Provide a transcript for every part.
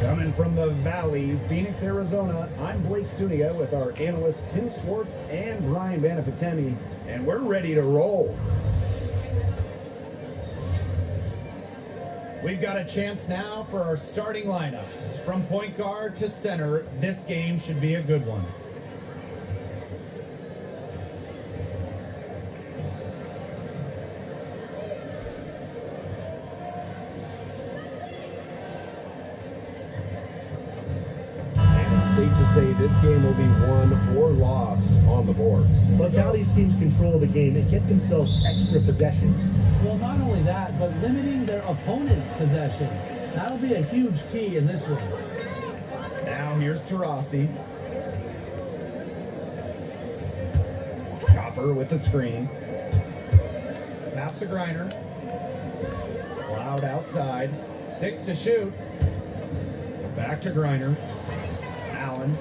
Coming from the Valley, Phoenix, Arizona, I'm Blake Suniga with our analysts Tim Swartz and Brian Banafitemi, and we're ready to roll. We've got a chance now for our starting lineups. From point guard to center, this game should be a good one. Safe to say this game will be won or lost on the boards. That's how these teams control the game. They get themselves extra possessions. Well, not only that, but limiting their opponent's possessions. That'll be a huge key in this one. Now here's Taurasi. Copper with the screen. Pass to Griner. Loud outside. 6 to shoot. Back to Griner. Allen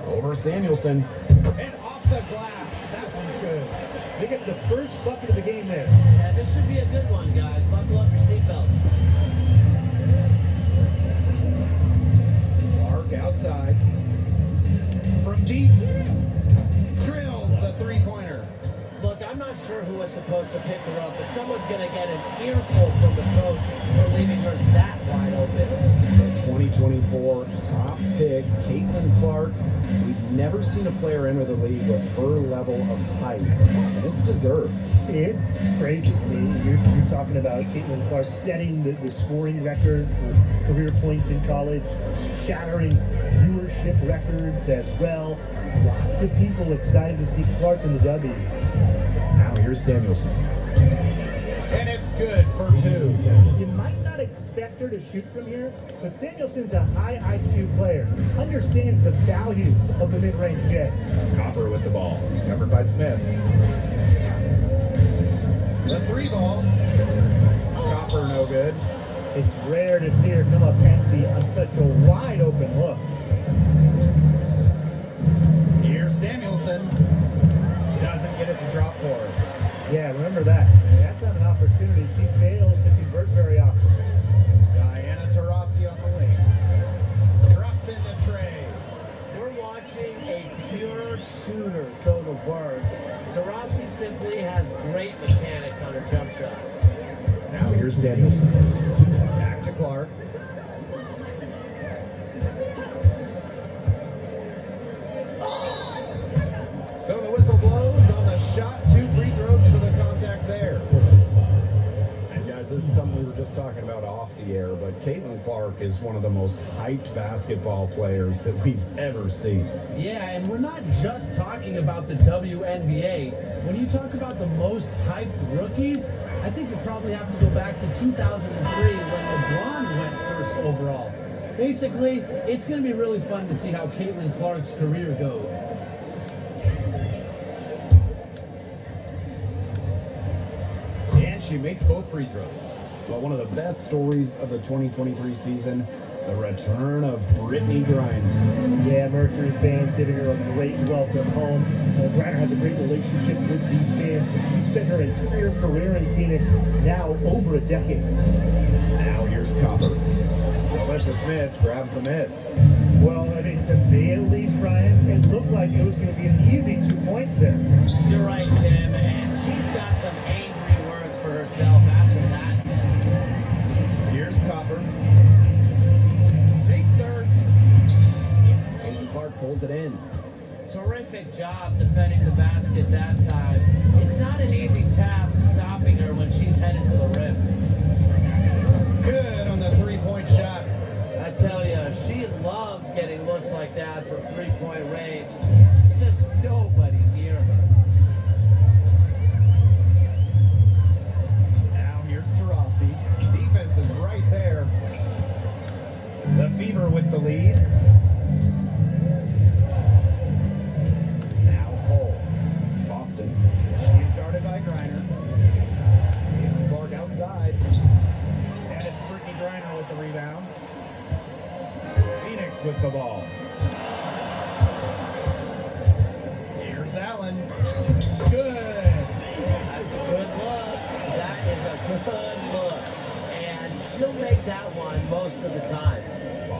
over Samuelson, and off the glass. That one's good. They get the first bucket of the game there. Yeah, this should be a good one, guys. Buckle up your seatbelts. Clark outside. From deep. Drills the three-pointer. Look, I'm not sure who was supposed to pick her up, but someone's going to get an earful from the coach for leaving her that wide open. The 2024 top pick, Caitlin Clark. We've never seen a player enter the league with her level of height, and it's deserved. It's crazy. I mean, you're talking about Caitlin Clark setting the scoring record for career points in college, shattering viewership records as well. Lots of people excited to see Clark in the W. Now here's Samuelson. And it's good for 2. You might not expect her to shoot from here, but Samuelson's a high IQ player, understands the value of the mid-range J. Copper with the ball, covered by Smith. The 3 ball. Copper no good. It's rare to see her come up empty on such a wide open look. Here's Samuelson. Doesn't get it to drop for her. Yeah, remember that. That's not an opportunity. She fails to convert very often. Diana Taurasi on the wing. Drops in the tray. We're watching a pure shooter go to work. Taurasi simply has great mechanics on her jump shot. Now here's Samuelson. Back to Clark. So the whistle blows on the shot. 2 free throws for the contact there. And guys, this is something we were just talking about off the air, but Caitlin Clark is one of the most hyped basketball players that we've ever seen. Yeah, and we're not just talking about the WNBA. When you talk about the most hyped rookies, I think you probably have to go back to 2003 when LeBron went first overall. Basically, it's going to be really fun to see how Caitlin Clark's career goes. She makes both free throws. But one of the best stories of the 2023 season, the return of Brittany Griner. Yeah, Mercury fans giving her a great welcome home. Griner has a great relationship with these fans. She spent her entire career in Phoenix, now over a decade. Now here's Copper. Alyssa Smith grabs the miss. Well, I mean, to me at least, Brian, it looked like it was going to be an easy 2 points there. You're right, Tim, and she's got some angry words for herself after that miss. Here's Copper. Takes her. And Clark pulls it in. Terrific job defending the basket that time. It's not an easy task stopping her when she's headed to the rim. Good on the 3-point shot. I tell you, she loves getting looks like that from 3-point range. Just nobody near her. Now here's Taurasi. Defense is right there. The Fever with the lead. Now Cole. Boston. She's started by Griner. Clark outside. And it's Brittany Griner with the rebound. Phoenix with the ball. Here's Allen. Good. That's a good look. That is a good look. And she'll make that one most of the time.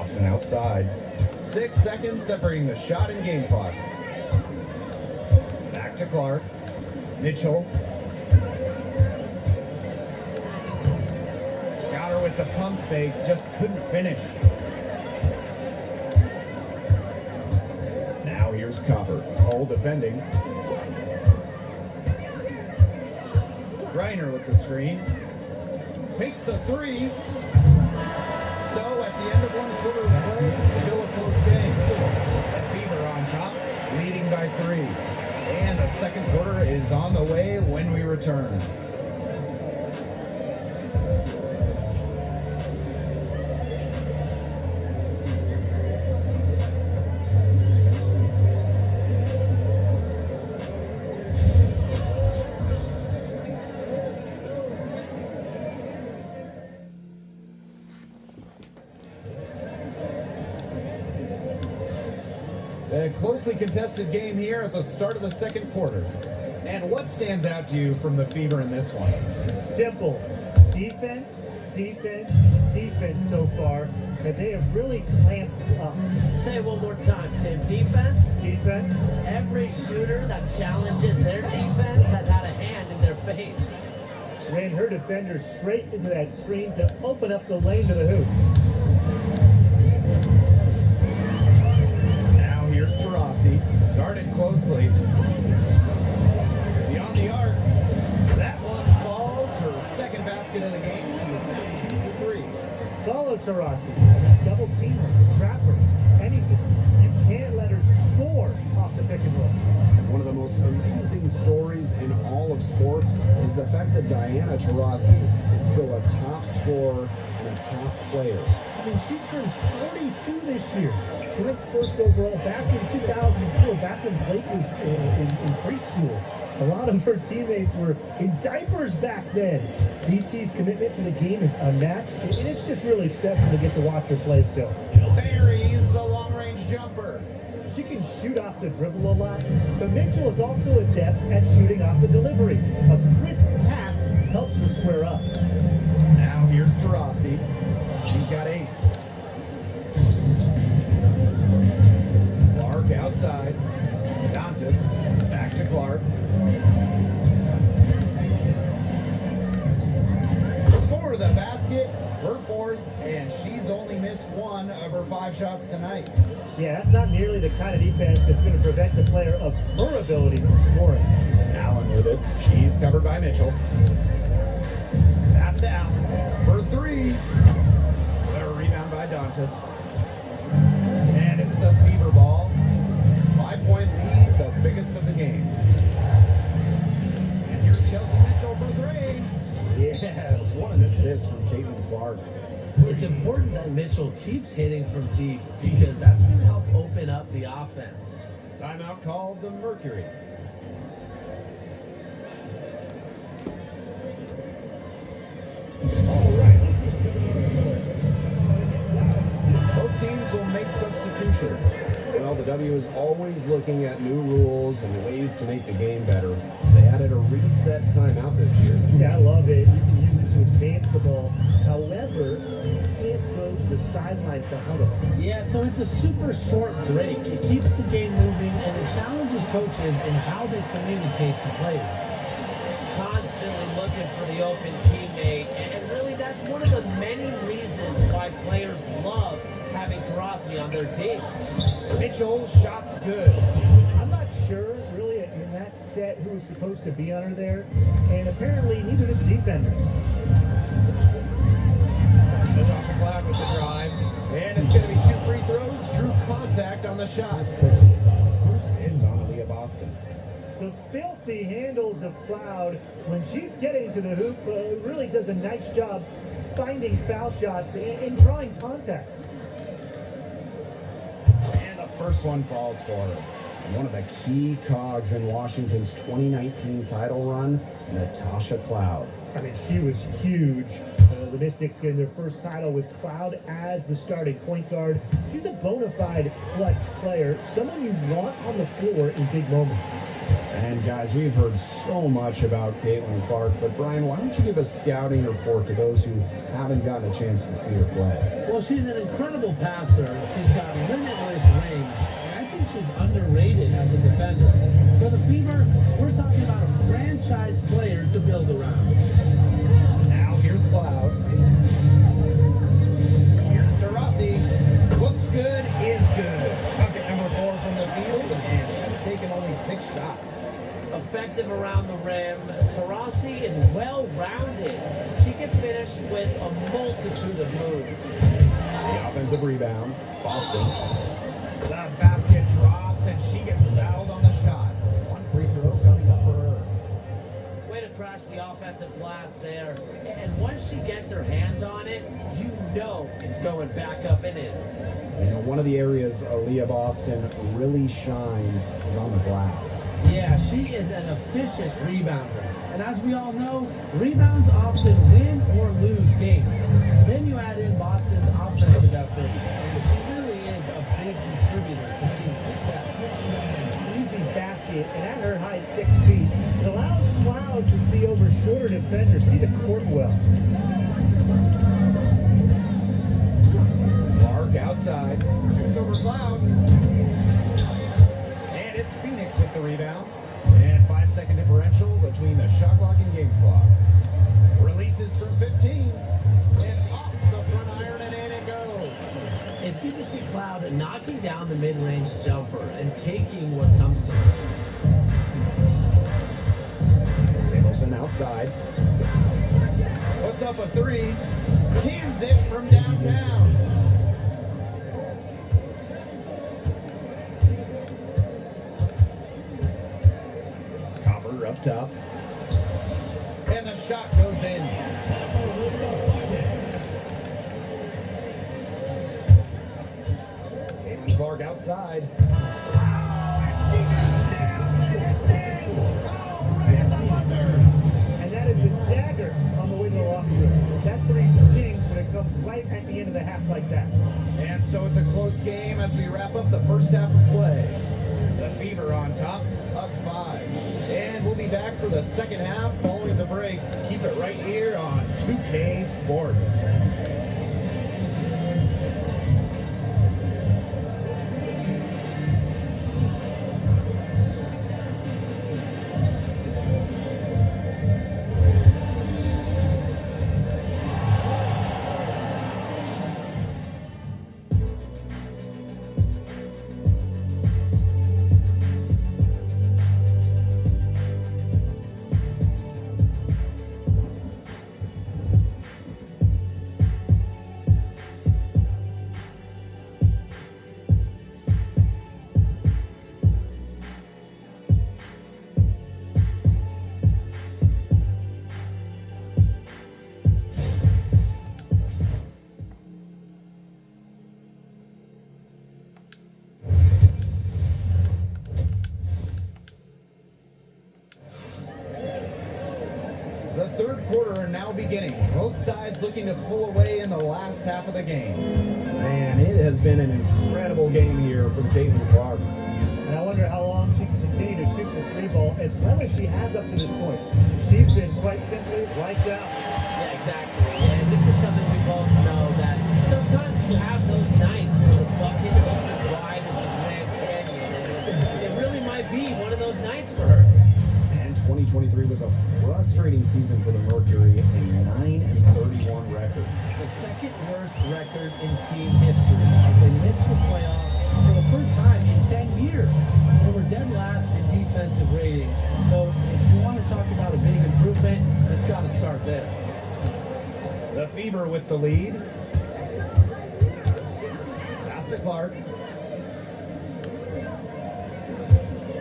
Boston outside. 6 seconds separating the shot and game clocks. Back to Clark. Mitchell. Got her with the pump fake, just couldn't finish. Now here's Copper, all defending. Reiner with the screen. Takes the three. So at the end of one quarter of play, still a close game. Fever on top, leading by 3. And the second quarter is on the way when we return. A closely contested game here at the start of the second quarter. And what stands out to you from the Fever in this one? Simple. Defense, defense, defense so far. And they have really clamped up. Say it one more time, Tim. Defense? Defense. Every shooter that challenges their defense has had a hand in their face. Ran her defender straight into that screen to open up the lane to the hoop. Now here's Ferrasi, guarded closely. Beyond the arc, that one falls. Her second basket of the game. She is 3. Follow Tarasi. Double team her, trap her, anything. You can't let her score off the pick and roll. One of the most amazing stories in all of sports is the fact that Diana Taurasi is still a top scorer and a top player. I mean, she turned 42 this year. She went first overall back in 2004, back when Blake was in preschool. A lot of her teammates were in diapers back then. DT's commitment to the game is unmatched, and it's just really special to get to watch her play still. Buries the long-range jumper. She can shoot off the dribble a lot, but Mitchell is also adept at shooting off the delivery. A crisp pass helps her square up. Now here's Ferrasi. She's got 8. Clark outside. Dantas back to Clark. Score the basket, her 4th, and she's only missed 1 of her 5 shots tonight. Yeah, that's not nearly the kind of defense that's going to prevent a player of her ability from scoring. Allen with it. She's covered by Mitchell. Pass to Allen for 3. A rebound by Dantas. And it's the Fever ball. 5-point lead, the biggest of the game. And here's Kelsey Mitchell for 3. Yes, what an assist from Caitlin Clark. It's important that Mitchell keeps hitting from deep because that's going to help open up the offense. Timeout called the Mercury. All right. Both teams will make substitutions. Well, the W is always looking at new rules and ways to make the game better. They added a reset timeout this year. Yeah, I love it. You can use it to advance the ball. However, you can't go to the sidelines to huddle. Yeah, so it's a super short break. It keeps the game moving and it challenges coaches in how they communicate to players. Constantly looking for the open teammate, and really that's one of the many reasons why players love having Taurasi on their team. Mitchell, shots good. I'm not sure, really, in that set who was supposed to be on her there, and apparently neither did the defenders. Natasha Cloud with the drive. And it's going to be 2 free throws. Drew contact on the shot. It's on Leah Boston. The filthy handles of Cloud, when she's getting to the hoop, really does a nice job finding foul shots and drawing contact. And the first one falls for her. One of the key cogs in Washington's 2019 title run, Natasha Cloud. I mean, she was huge The Mystics getting their first title with Cloud as the starting point guard. She's a bona fide clutch player, someone you want on the floor in big moments. And guys, we've heard so much about Caitlin Clark, but Brian, why don't you give a scouting report to those who haven't gotten a chance to see her play? Well, she's an incredible passer. She's got limitless range, and I think she's underrated as a defender. For the Fever, we're talking about a franchise player to build around. Now here's Cloud. Here's DeRossi. Looks good, is good. Bucket number 4 from the field, and she's taken only 6 shots. Effective around the rim. Tarasi is well-rounded. She can finish with a multitude of moves. The offensive rebound, Boston. The basket drops, and she gets fouled on the shot. 1 free throw coming up for her. Way to crash the offensive glass there. And once she gets her hands on it, you know it's going back up and in. You know, one of the areas Aaliyah Boston really shines is on the glass. Yeah, she is an efficient rebounder. And as we all know, rebounds often win or lose games. Then you add in Boston's offensive efforts, and she really is a big contributor to team success. Easy basket, and at her height, 6 feet, it allows Cloud to see over shorter defenders, see the court well. Clark outside. Shoots over Cloud. And it's Phoenix with the rebound. And 5-second differential between the shot clock and game clock. Releases from 15. And off the front iron, and in it goes. It's good to see Cloud knocking down the mid-range jumper and taking what comes to her. Samuelson outside. Puts up a 3. Cans it from downtown. Copper up top. And the shot goes in. Caitlin Clark outside. And that is a dagger on the way to the locker room. That 3 stings when it comes right at the end of the half like that. And so it's a close game as we wrap up the first half of play. The Fever on top, up 5. And we'll be back for the second half following the break. Keep it right here on 2K Sports. The third quarter now beginning. Both sides looking to pull away in the last half of the game. Man, it has been an incredible game here from Caitlin Clark. And I wonder how long she can continue to shoot the 3 ball as well as she has up to this point. She's been quite simply lights out. Yeah, exactly. And this is something we both know that sometimes you have those nights where the bucket looks as wide as the Grand Canyon. And it really might be one of those nights for her. And 2023 was a frustrating season for the Mercury, a 9-31 record. The second worst record in team history as they missed the playoffs for the first time in 10 years. They were dead last in defensive rating. So if you want to talk about a big improvement, it's got to start there. The Fever with the lead. Pass to Clark.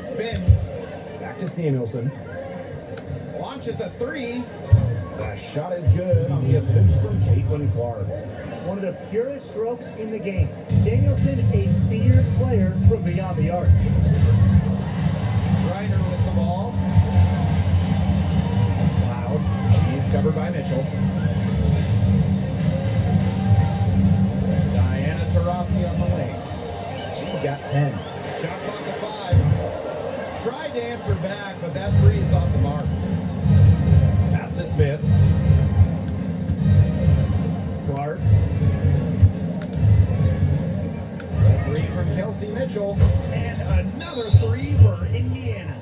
Spins. Back to Samuelson. Launches a 3. The shot is good on the assist from Caitlin Clark. One of the purest strokes in the game. Danielson, a feared player from beyond the arc. Reiner with the ball. Cloud. He's covered by Mitchell. got 10. Shot clock at 5. Tried to answer back, but that three is off the mark. Pass to Smith. Clark. A three from Kelsey Mitchell. And another three for Indiana.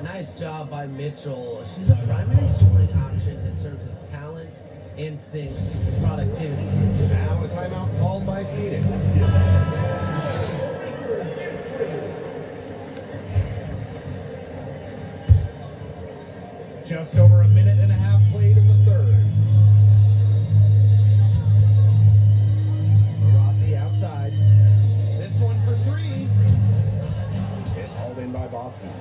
Nice job by Mitchell. She's a primary scoring option in terms of talent, instincts, and productivity. Now a timeout called by Phoenix. Just over a minute and a half played in the third. Rossi outside. This one for three. It's hauled in by Boston.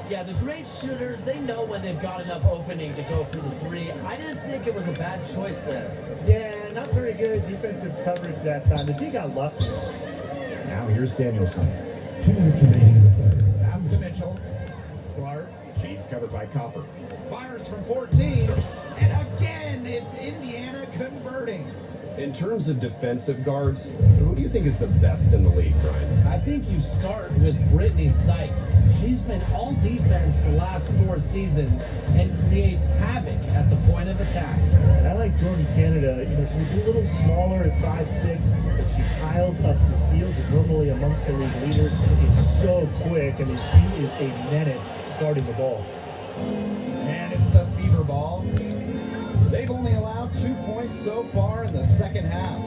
Yeah, the great shooters, they know when they've got enough opening to go for the three. I didn't think it was a bad choice there. Yeah, not very good defensive coverage that time. The D got lucky. Now here's Samuelson. 2 minutes remaining in the third. Pass to Mitchell. Clark. She's covered by Copper. Fires from 14. And again, it's Indiana converting. In terms of defensive guards, who do you think is the best in the league, Brian? I think you start with Brittany Sykes. She's been all defense the last 4 seasons and creates havoc at the point of attack. I like Jordan Canada. She's a little smaller at 5'6", but she piles up the steals. Is normally amongst the league leaders. Is so quick. I mean, she is a menace guarding the ball. And it's the fever ball. They've only allowed 2 points so far in the second half.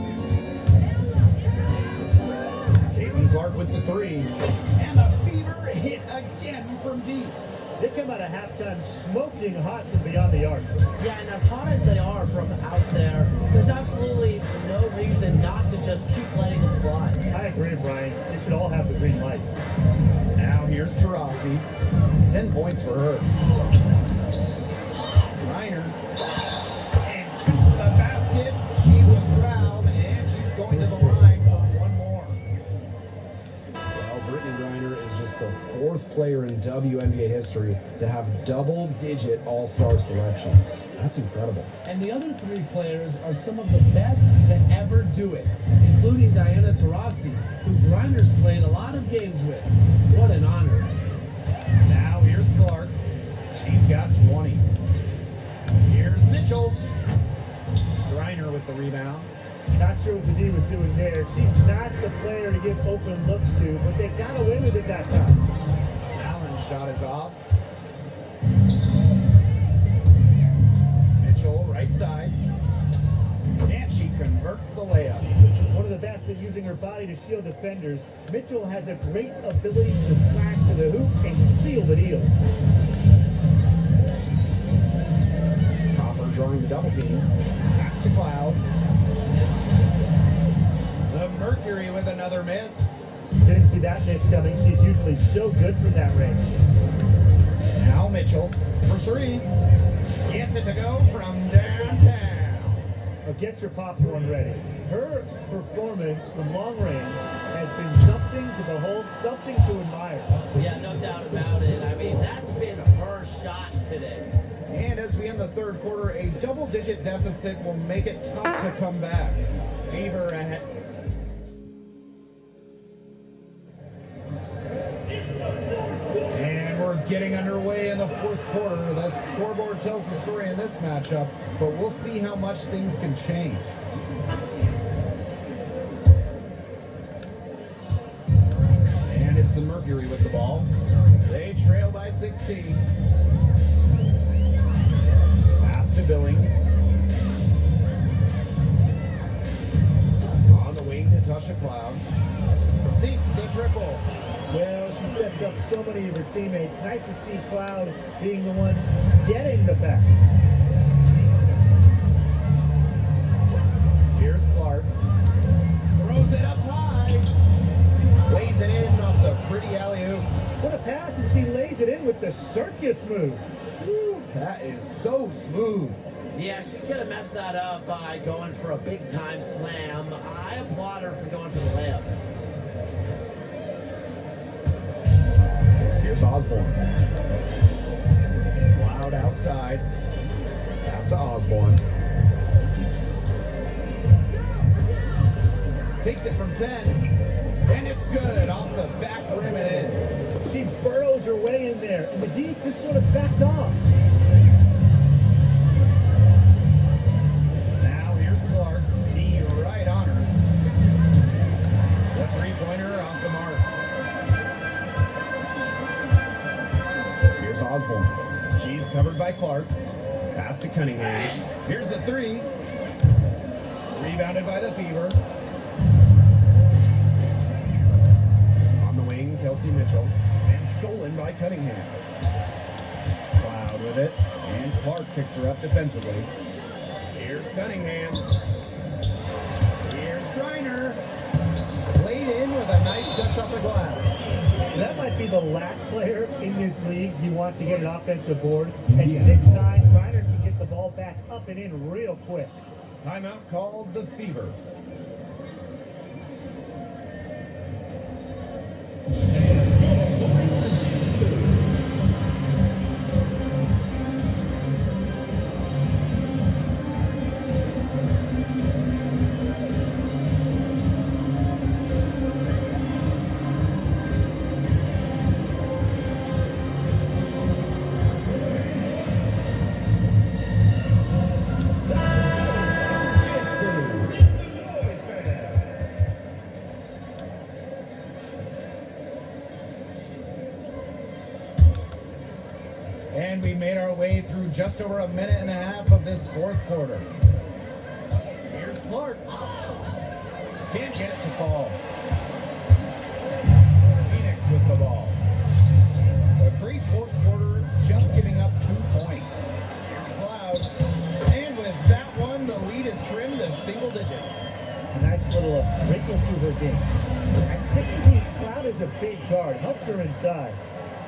Caitlin Clark with the three. And the fever hit again from deep. They come out of halftime smoking hot from beyond the arc. Yeah, and as hot as they are from out there, there's absolutely no reason not to just keep letting them fly. I agree, Brian. They should all have the green light. Now here's Taurasi. 10 points for her. Reiner. And to the basket. She was fouled, and she's going to the line for one more. Well, Brittany Griner is just the 4th player in WNBA history to have double-digit all-star selections. That's incredible. And the other 3 players are some of the best to ever do it, including Diana Taurasi, who Griner's played a lot of games with. What an honor. Now here's Clark. She's got 20. Here's Mitchell. Reiner with the rebound. Not sure what the D was doing there. She's not the player to give open looks to, but they got away with it that time. Allen's shot is off. Mitchell, right side. And she converts the layup. One of the best at using her body to shield defenders, Mitchell has a great ability to slash to the hoop and seal the deal. Copper drawing the double team. Pass to Cloud. The Mercury with another miss. Didn't see that miss coming. She's usually so good from that range. Now Mitchell for three. Gets it to go from downtown. Get your popcorn ready. Her performance from long range has been something to behold, something to admire. Yeah, no doubt about it. I mean, that's been her shot today. And as we end the third quarter, a double-digit deficit will make it tough to come back. Fever ahead. And we're getting underway in the fourth quarter. The scoreboard tells the story in this matchup, but we'll see how much things can change. And it's the Mercury with the ball. They trail by 16. Pass to Billings. On the wing to Tasha Cloud. Seeks the triple. Well, she sets up so many of her teammates. Nice to see Cloud being the one getting the pass. Here's Clark. Throws it up high. Lays it in off the pretty alley-oop. What a pass, and she lays it in with the circus move. Whew, that is so smooth. Yeah, she could have messed that up by going for a big-time slam. I applaud her for going for the layup. Here's Osborne. Cloud outside. Pass to Osborne. Takes it from 10. And it's good off the just sort of backed off. Now here's Clark. Knee right on her. The three-pointer off the mark. Here's Osborne. She's covered by Clark. Pass to Cunningham. Here's the three. Rebounded by the Fever. On the wing, Kelsey Mitchell. And stolen by Cunningham. Cloud with it. And Clark picks her up defensively. Here's Cunningham. Here's Griner. Played in with a nice touch off the glass. That might be the last player in this league you want to get an offensive board. At 6'9", Griner can get the ball back up and in real quick. Timeout called the Fever. And we made our way through just over a minute and a half of this fourth quarter. Here's Clark. Can't get it to fall. Phoenix with the ball. A great fourth quarter, just giving up 2 points. Here's Cloud. And with that one, the lead is trimmed to single digits. A nice little wrinkle through her game. At 6 feet, Cloud is a big guard, helps her inside.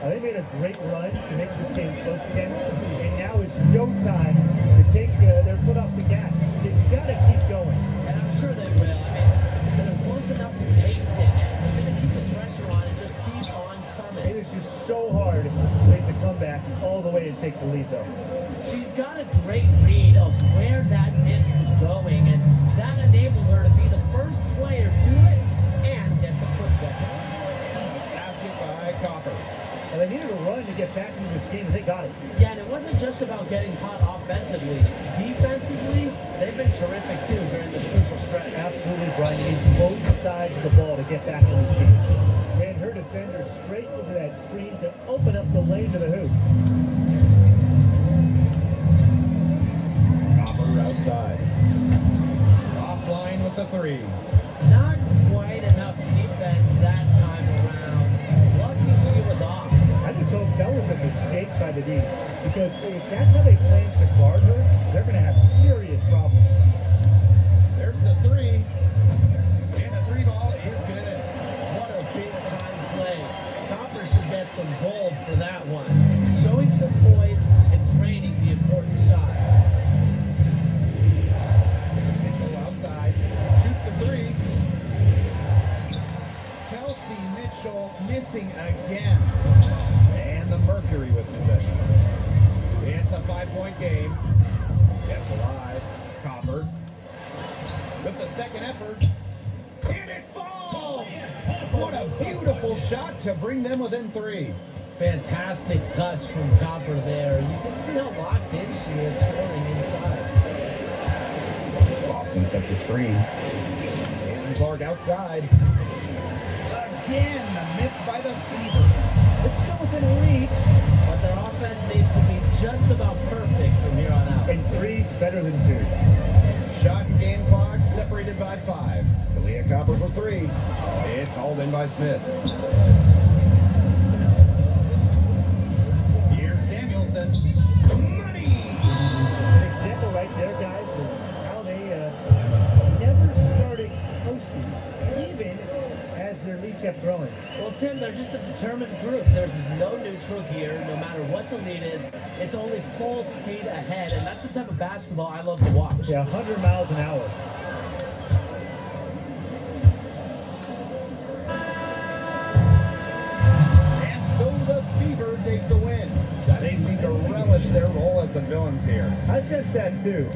They made a great run to make this game close again, and now is no time to take their foot off the gas. They've got to keep going. And I'm sure they will. I mean, they're close enough to taste it. And they're going to keep the pressure on and just keep on coming. It is just so hard to make the comeback all the way and take the lead, though. She's got a great read of where that miss was going, and that enabled her to be the first player to it and get the putback. Basket by Copper. And they needed a run to get back into this game, and they got it. Yeah, and it wasn't just about getting hot offensively. Defensively, they've been terrific too during this crucial stretch. Absolutely, Brian. You need both sides of the ball to get back in this game. Ran her defender straight into that screen to open up the lane to the hoop. Copper outside. Offline with the three. Not quite enough defense that time around. Lucky she was off. I just hope that was a mistake by the D, because if that's how they plan to guard her, they're going to have serious problems. There's the three. And the three ball is good. What a big time play. Copper should get some gold for that one. Showing some poise and draining the important shot. Mitchell outside. Shoots the three. Kelsey Mitchell missing again. And the Mercury with possession. It's a 5-point game. Kept alive. Copper. With the second effort. And it falls! What a beautiful shot to bring them within 3. Fantastic touch from Copper there. You can see how locked in she is scoring inside. Boston sets a screen. And Clark outside. Again, the miss by the Fever. It's still within reach, But their offense needs to be just about perfect from here on out. and three's better than two. Shot and game clock separated by 5. Kalia Copper for 3. It's hauled in by Smith. Here's Samuelson. Money! An example right there, guys, of how they never started coasting, even as their lead kept growing. Well, Tim, they're just a determined group. There's no neutral here. No matter what the lead is, it's only full speed ahead, and that's the type of basketball I love to watch. Yeah, 100 miles an hour. And so the Fever take the win. They seem to relish their role as the villains here. I sense that too.